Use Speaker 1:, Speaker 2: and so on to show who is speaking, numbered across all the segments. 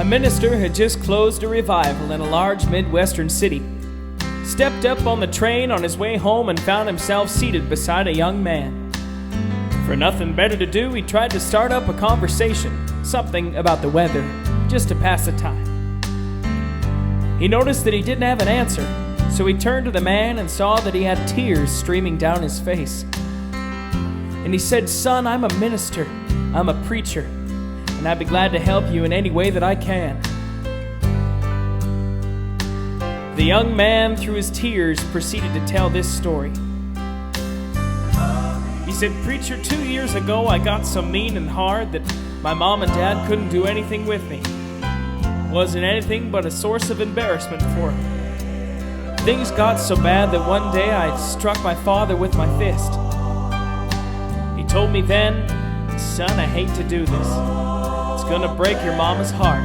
Speaker 1: minister had just closed a revival in a large Midwestern city. Stepped up on the train on his way home and found himself seated beside a young man. For nothing better to do, he tried to start up a conversation, something about the weather, just to pass the time. He noticed that he didn't have an answer, so he turned to the man and saw that he had tears streaming down his face. And he said, "Son, I'm a minister, I'm a preacher, and I'd be glad to help you in any way that I can." The young man, through his tears, proceeded to tell this story. He said, "Preacher, 2 years ago I got so mean and hard that my mom and dad couldn't do anything with me. Wasn't anything but a source of embarrassment for them. Things got so bad that one day I struck my father with my fist. He told me then, 'Son, I hate to do this. It's gonna break your mama's heart.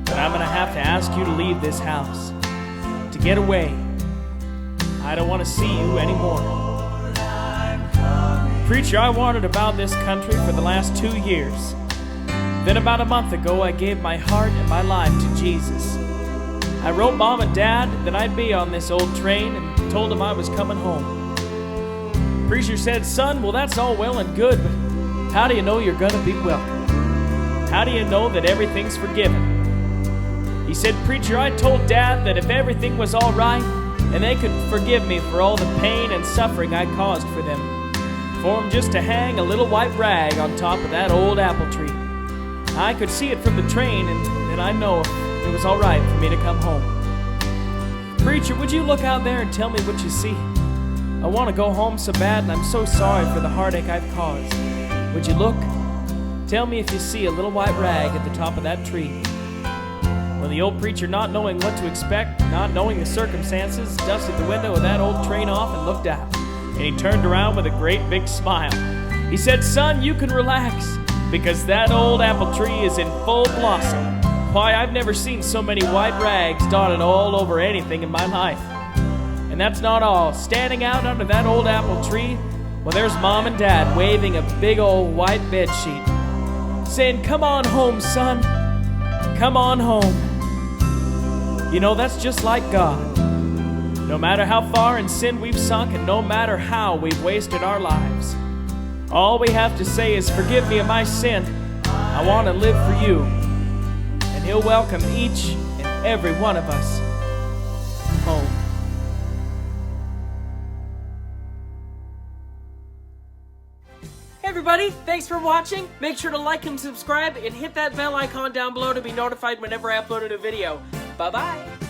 Speaker 1: But I'm gonna have to ask you to leave this house, to get away. I don't want to see you anymore.' Preacher, I wandered about this country for the last 2 years. Then about a month ago, I gave my heart and my life to Jesus. I wrote Mom and Dad that I'd be on this old train and told them I was coming home. Preacher said, 'Son, well, that's all well and good, but how do you know you're gonna be welcome? How do you know that everything's forgiven?' He said, 'Preacher, I told Dad that if everything was all right and they could forgive me for all the pain and suffering I caused for them, for them just to hang a little white rag on top of that old apple tree. I could see it from the train, and then I'd know if it was all right for me to come home. Preacher, would you look out there and tell me what you see? I want to go home so bad, and I'm so sorry for the heartache I've caused. Would you look? Tell me if you see a little white rag at the top of that tree.' Well, the old preacher, not knowing what to expect, not knowing the circumstances, dusted the window of that old train off and looked out. And he turned around with a great big smile. He said, 'Son, you can relax, because that old apple tree is in full blossom. Why, I've never seen so many white rags dotted all over anything in my life. And that's not all. Standing out under that old apple tree, well, there's Mom and Dad waving a big old white bed sheet, saying, 'Come on home, son. Come on home.' You know, that's just like God. No matter how far in sin we've sunk, and no matter how we've wasted our lives, all we have to say is, 'Forgive me of my sin. I want to live for you.' And He'll welcome each and every one of us home."
Speaker 2: Hey everybody, thanks for watching. Make sure to like and subscribe and hit that bell icon down below to be notified whenever I upload a video. Bye-bye.